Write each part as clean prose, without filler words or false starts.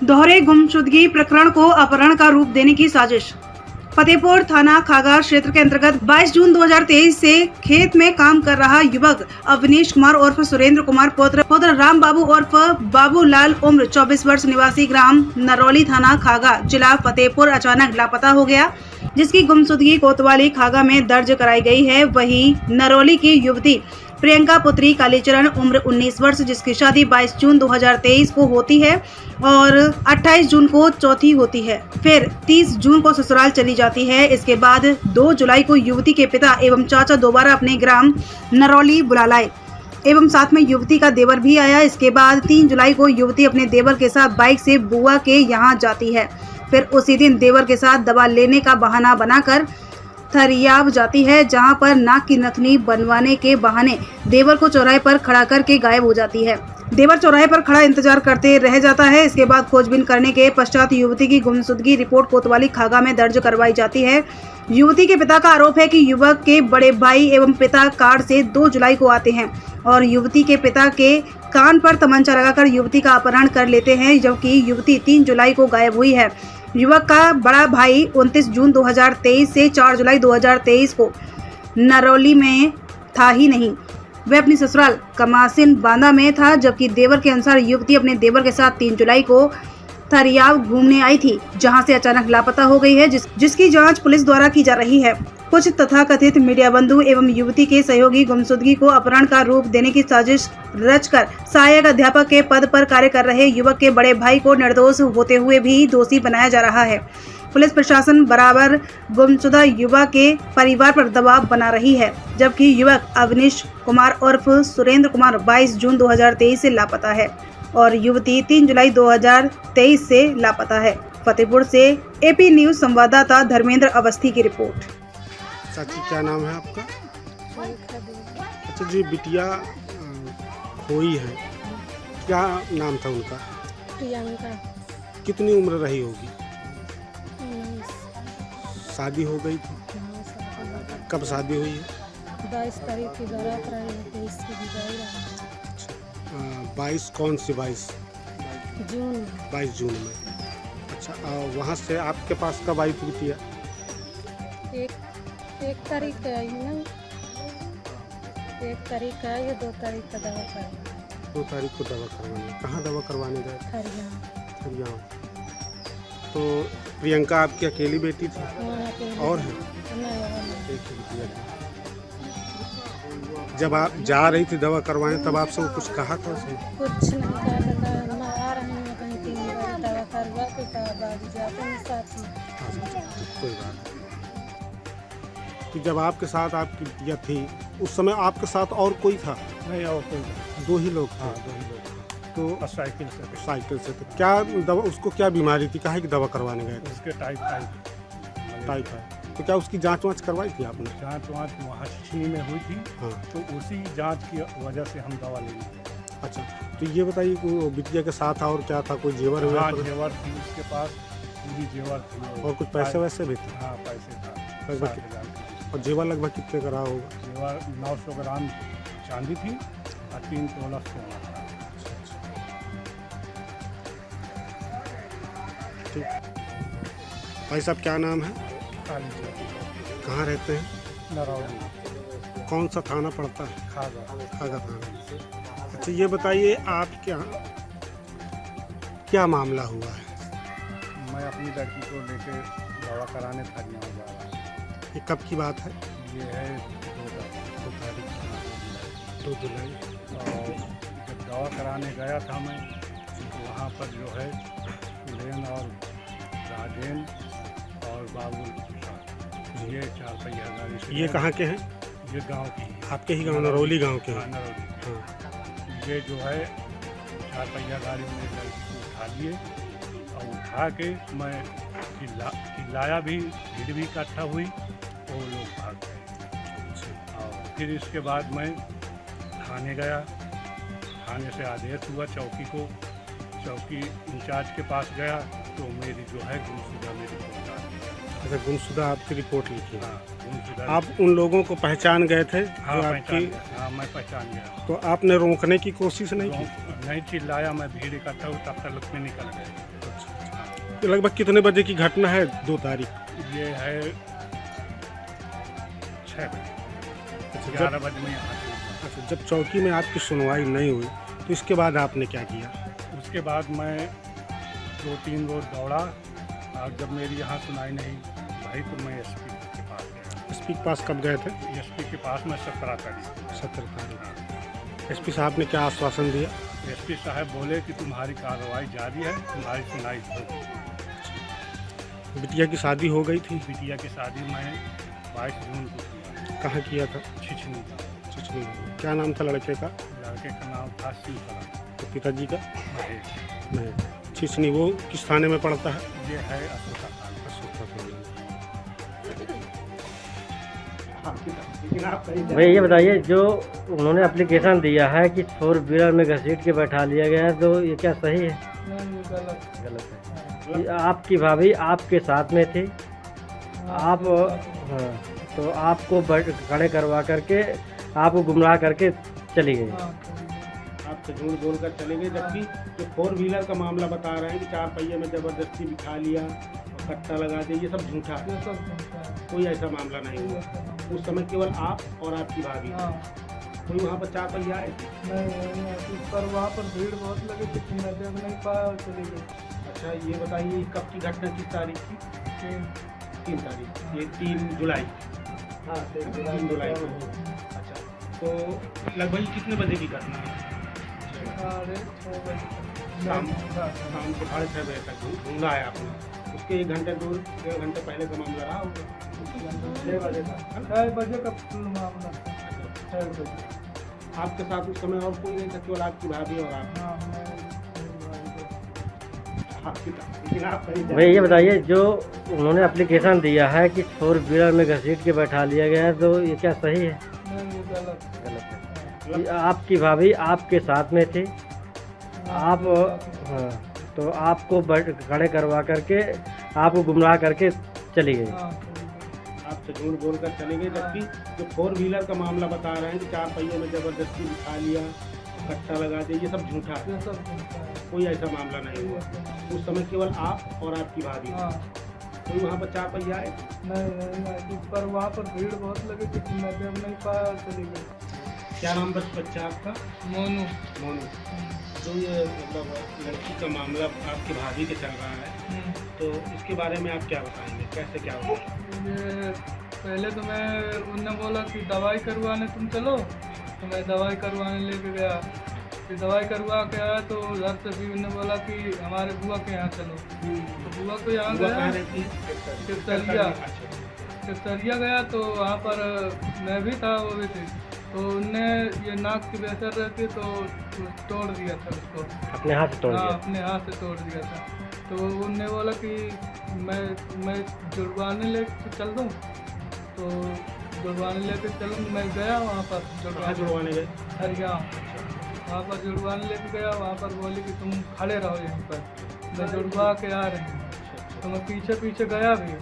दोहरे गुमशुदगी प्रकरण को अपहरण का रूप देने की साजिश। फतेहपुर थाना खागा क्षेत्र के अंतर्गत 22 जून 2023 से खेत में काम कर रहा युवक अवनीश कुमार उर्फ सुरेंद्र कुमार पुत्र राम बाबू उर्फ बाबूलाल उम्र 24 वर्ष निवासी ग्राम नरौली थाना खागा जिला फतेहपुर अचानक लापता हो गया, जिसकी गुमशुदगी कोतवाली खागा में दर्ज कराई गई है। वहीं नरौली की युवती प्रियंका पुत्री कालीचरण उम्र 19 वर्ष, जिसकी शादी 22 जून 2023 को होती है और 28 जून को चौथी होती है, फिर 30 जून को ससुराल चली जाती है। इसके बाद 2 जुलाई को युवती के पिता एवं चाचा दोबारा अपने ग्राम नरौली बुला लाए एवं साथ में युवती का देवर भी आया। इसके बाद 3 जुलाई को युवती अपने देवर के साथ बाइक से बुआ के यहाँ जाती है, फिर उसी दिन देवर के साथ दवा लेने का बहाना बनाकर थरियाब जाती है, जहां पर नाक की नथनी बनवाने के बहाने देवर को चौराहे पर खड़ा करके गायब हो जाती है। देवर चौराहे पर खड़ा इंतजार करते रह जाता है। इसके बाद खोजबीन करने के पश्चात युवती की गुमशुदगी रिपोर्ट कोतवाली खागा में दर्ज करवाई जाती है। युवती के पिता का आरोप है कि युवक के बड़े भाई एवं पिता कार से 2 जुलाई को आते हैं और युवती के पिता के कान पर तमंचा लगाकर युवती का अपहरण कर लेते हैं, जबकि युवती 3 जुलाई को गायब हुई है। युवक का बड़ा भाई 29 जून 2023 से 4 जुलाई 2023 को नरौली में था ही नहीं, वह अपनी ससुराल कमासिन बांदा में था, जबकि देवर के अनुसार युवती अपने देवर के साथ 3 जुलाई को थरियाब घूमने आई थी, जहां से अचानक लापता हो गई है, जिसकी जांच पुलिस द्वारा की जा रही है। कुछ तथाकथित मीडिया बंधु एवं युवती के सहयोगी गुमशुदगी को अपहरण का रूप देने की साजिश रचकर सहायक अध्यापक के पद पर कार्य कर रहे युवक के बड़े भाई को निर्दोष होते हुए भी दोषी बनाया जा रहा है। पुलिस प्रशासन बराबर गुमशुदा युवक के परिवार पर दबाव बना रही है, जबकि युवक अवनीश कुमार उर्फ सुरेंद्र कुमार 22 जून 2023 से लापता है और युवती 3 जुलाई 2023 से लापता है। फतेहपुर से एपी न्यूज संवाददाता धर्मेंद्र अवस्थी की रिपोर्ट। चाची, क्या नाम है आपका? अच्छा जी, बिटिया खोई है, क्या नाम था उनका? प्रियंका। कितनी उम्र रही होगी? 19। शादी हो गई थी? कब शादी हुई है? 22 तारीख की बारात रही, 23 की विदाई रही। 22 कौन सी 22? जून। 22 जून में। अच्छा, वहाँ से आपके पास कब आई थी बिटिया? एक तारीख का आई ना, 1 तारीख का आई, 2 तारीख का दवा करवाई। 2 तारीख को दवा करवाने। कहाँ दवा करवाने गए? खरियाम। तो प्रियंका आपकी अकेली बेटी थी? और है? एक बिटिया थी। जब आप जा रही थी दवा करवाने तब आपसे वो कुछ कहा था उसने? कुछ नहीं कहा था, मैं आ रही हूँ कहीं 3 बार दवा करवा के बाद जाते हैं साथ में। कोई बात नहीं। तो जब आपके साथ आपकी बिटिया थी उस समय आपके साथ और कोई था? नहीं, और कोई नहीं। 2 ही लोग थे। हाँ, 2 ही लोग। तो और साइकिल से तो क्या दवा, उसको क्या बीमारी थी, काहे की दवा करवाने गए थे? उसके टाइफाइड। तो क्या उसकी जांच वाँच करवाई थी आपने? जाँच वहाँ छिनी में हुई थी। हाँ। तो उसी जाँच की वजह से हम दवा ले लिए। अच्छा, तो ये बताइए कि वो बिटिया के साथ और क्या था, कोई जेवर हाँ, वगैरह? जेवर थी उसके पास, पूरी जेवर थी। और कुछ पैसे वैसे भी थे? हाँ, पैसे था लगभग 60,000। और जेवर लगभग कितने का रहा होगा? जेवर 900 ग्राम चांदी थी और 3 तोला सोना था। ठीक। भाई साहब, क्या नाम है? कहाँ रहते हैं? नरौली। कौन सा थाना पड़ता है? खागा। खागा थाना। अच्छा, ये बताइए आप क्या मामला हुआ है? मैं अपनी लड़की को लेके दवा कराने खरियाम जा रहा हूँ। ये कब की बात है? ये है 2 तारीख की। 2 जुलाई। और जब दवा कराने गया था मैं, तो वहाँ पर जो है सुरेन और राजेन और बाबुल प्रसाद, ये 4 पहिया गाड़ी से। ये कहाँ के हैं? ये गांव की है। आपके ही गांव नरौली गांव के हाँ, हैं? नरौली। हाँ। ये जो है 4 पहिया गाड़ी में लड़की को उठा लिए और उठा के मैं चिल्लाया भी, भीड़ भी इकट्ठा हुई, वो लोग भाग गए। और फिर इसके बाद मैं थाने गया। थाने से आदेश हुआ चौकी इंचार्ज के पास गया, तो मेरी जो है गुमशुदा मेरी रिपोर्ट आ गई। अच्छा, गुमशुदा आपकी रिपोर्ट लिखी? हाँ, गुमशुदा। आप उन लोगों को पहचान गए थे? हाँ, जो आपकी? हाँ, मैं पहचान गया। तो आपने रोकने की कोशिश नहीं की? नहीं चिल्लाया, मैं भीड़ इकट्ठा हुई, तब तक में निकल गए। तो लगभग कितने बजे की घटना है 2 तारीख? ये है 6 बजे, अच्छा, 11 बजे में यहाँ से। अच्छा, जब चौकी में आपकी सुनवाई नहीं हुई तो इसके बाद आपने क्या किया? उसके बाद मैं 2-3 रोज दौड़ा, और जब मेरी यहाँ सुनाई नहीं भाई तो मैं एसपी के पास गया। एसपी के पास कब गए थे? एसपी के पास मैं 17 तारीख। 17 तारीख। एसपी साहब ने क्या आश्वासन दिया? एसपी साहब बोले कि तुम्हारी कार्रवाई जारी है, तुम्हारी सुनाई होगी। बिटिया की शादी हो गई थी? बिटिया की शादी मैं 22 जून को किया। कहाँ किया था? छिछनी। क्या नाम था लड़के का? लड़के का नाम था सिंह। तो पिताजी का? महेश। नहीं। छिछनी वो किस थाने में पड़ता है? ये है अशोका थाना। भाई ये बताइए, जो उन्होंने एप्लीकेशन दिया है कि 4 व्हीलर में घसीट के बैठा लिया गया है, तो ये क्या सही है? नहीं, गलत गलत है। आपकी भाभी आपके साथ में थी, आप हाँ, तो आपको खड़े करवा करके आपको गुमराह करके चली गई। आपसे झूठ बोलकर चले गए, जबकि जो 4 व्हीलर का मामला बता रहे हैं कि 4 पहिए में जबरदस्ती बिठा लिया और कट्टा लगा दिया, ये सब झूठा है। कोई ऐसा मामला नहीं हुआ। उस समय केवल आप और आपकी भाभी। कोई वहाँ पर 4 पहिया आए थे? नहीं, पर वहाँ पर भीड़ बहुत लगी थी, मैं देख नहीं पाया और चली गई। अच्छा, ये बताइए कब की घटना, किस तारीख की? 3 तारीख। ये 3 जुलाई। हाँ, 3 जुलाई को। अच्छा, तो लगभग कितने बजे की घटना है? शाम को 6:30 बजे तक ढूंढा है आपने। उसके 1 घंटे 2 घंटे पहले का मामला रहा होगा? 6 बजे का मामला। 6 बजे। आपके साथ उस समय और कोई नहीं था, केवल आपकी भाभी और आप? लेकिन आप भाई ये बताइए, जो उन्होंने एप्लीकेशन दिया है कि 4 व्हीलर में घसीट के बैठा लिया गया है, तो ये क्या सही है? नहीं, गलत है। आपकी भाभी आपके साथ में थी, आप हाँ, तो आपको खड़े करवा करके आपको गुमराह करके चली गई। आपसे झूठ बोलकर चले गए, जबकि जो 4 व्हीलर का मामला बता रहे हैं कि 4 पहिए में जबरदस्ती बिठा लिया, कट्टा लगा दिया, ये सब झूठा है। कोई ऐसा मामला नहीं हुआ। उस समय केवल आप और आपकी भाभी। कोई वहाँ पर 4 पहिया आए थे? नहीं, पर वहाँ पर भीड़ बहुत लगी थी, मैं देख नहीं पाया और चली गई। क्या नाम बस बच्चा आपका? मोनू। तो ये मतलब लड़की का मामला आपकी भाभी के चल रहा है, तो इसके बारे में आप क्या बताएंगे, कैसे क्या हुआ? ये पहले तो उनने बोला कि दवाई करवाने तुम चलो, तो मैं दवाई करवाने लेके गया। फिर दवाई करवा के आया तो उधर से फिर उन्होंने बोला कि हमारे बुआ के यहाँ चलो, तो बुआ को यहाँ गया केसरिया गया। तो वहाँ पर मैं भी था, वो भी थी। तो उनने ये नाक की बेसर रहती तो तोड़ दिया था उसको, अपने हाथ से तोड़ दिया? अपने हाथ से तोड़ दिया था। तो उनने बोला कि मैं जुड़वाने लेके चल दूँ, तो जुड़वाने लेके चलूँ। मैं गया वहाँ पर जुड़वाने गए हरियाणा, वहाँ पर जुड़वाने लेके गया। वहाँ पर बोली कि तुम खड़े रहो यहीं पर, मैं जुड़वा के आ रही हूँ। तो मैं पीछे पीछे गया भी,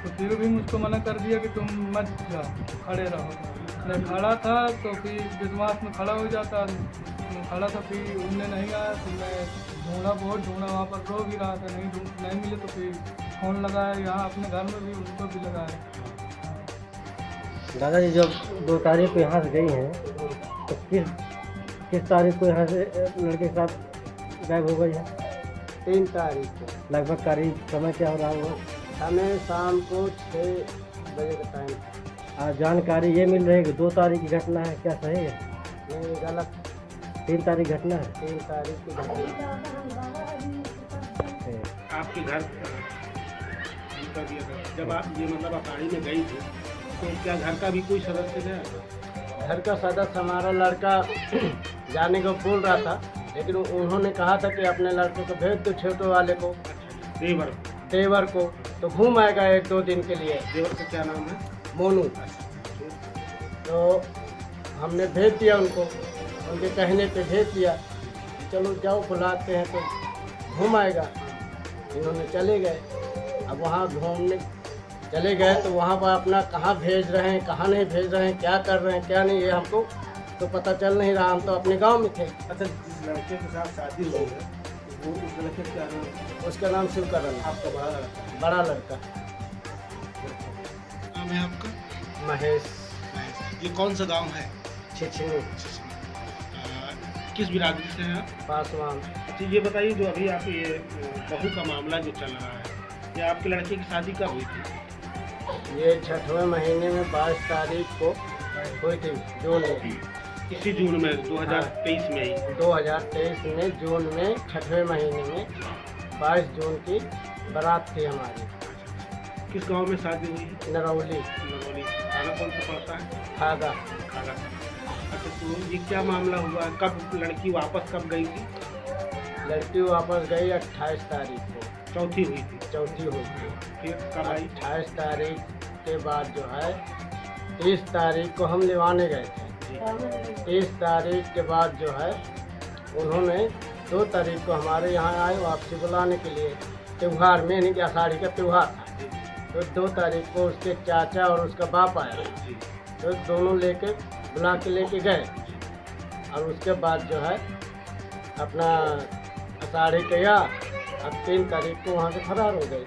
तो फिर भी मुझको मना कर दिया कि तुम मत जाओ, खड़े रहो। मैं खड़ा था तो फिर विश्वास में खड़ा हो जाता, मैं खड़ा था, फिर उनने नहीं आया। तो मैं बहुत ढूंढा, वहाँ पर रो भी रहा था, नहीं मिले। तो फिर फ़ोन लगाया यहाँ अपने घर में भी, उनको भी लगाया। दादाजी जब 2 तारीख को यहाँ से गई हैं, तो किस तारीख को यहाँ से लड़के के साथ गायब हो गई है? 3 तारीख को। लगभग करीब समय क्या हो रहा होगा? हमें शाम को 6 बजे का टाइम। जानकारी ये मिल रही है कि 2 तारीख की घटना है, क्या सही है? नहीं, गलत। 3 तारीख घटना है। 3 तारीख की घटना। आपके घर जब आप ये मतलब अखाड़ी में गई थी, तो क्या घर का भी कोई सदस्य था? घर का सदस्य हमारा लड़का जाने को बोल रहा था, लेकिन उन्होंने कहा था कि अपने लड़के को भेज दो, छोटे वाले को, देवर को, तो घूम आएगा 1-2 दिन के लिए। देवर का क्या नाम है? मोनू। तो हमने भेज दिया उनको, उनके कहने पे भेज दिया, चलो जाओ बुलाते हैं तो घूम आएगा। इन्होंने चले गए। अब वहाँ घूमने चले गए तो वहाँ पर अपना कहाँ भेज रहे हैं, कहाँ नहीं भेज रहे हैं, क्या कर रहे हैं, क्या नहीं, ये हमको तो पता चल नहीं रहा। हम तो अपने गांव में थे। अच्छा, जिस लड़के के साथ शादी हुई है, वो उस लड़के का क्या नाम? उसका नाम शिवकरण है, आपका बड़ा लड़का है। बड़ा लड़का। नाम है आपका? महेश ये कौन सा गांव है? छिछनी किस बिरादरी से हैं आप? पासवान। अच्छा ये बताइए, जो अभी आप ये बहू का मामला जो चल रहा है, ये आपके लड़के की शादी कब हुई थी? ये 6वें महीने में 22 तारीख को हुई थी, जून में। इसी जून में 2023 में ही। 2023 में जून में 6वें महीने में 22 जून की बारात थी हमारी। किस गांव में शादी हुई है? नरौली नरौली। थाना कौन सा पड़ता है? खागा। खागा। अच्छा तो ये क्या मामला हुआ, कब लड़की वापस कब गई थी? लड़की वापस गई 28 तारीख को, चौथी हुई थी। चौथी हुई थी। फिर कब आई? 28 तारीख के बाद जो है 30 तारीख को हम लिवाने गए थे। 30 तारीख के बाद जो है उन्होंने 2 तारीख को हमारे यहाँ आए वापसी बुलाने के लिए, त्यौहार में, यानी कि आषाढ़ी का त्यौहार था। तो 2 तारीख को उसके चाचा और उसका बाप आया, तो दोनों लेके बुला के लेके गए। और उसके बाद जो है अपना आषाढ़ी किया, अब 3 तारीख को वहाँ से फरार हो गए।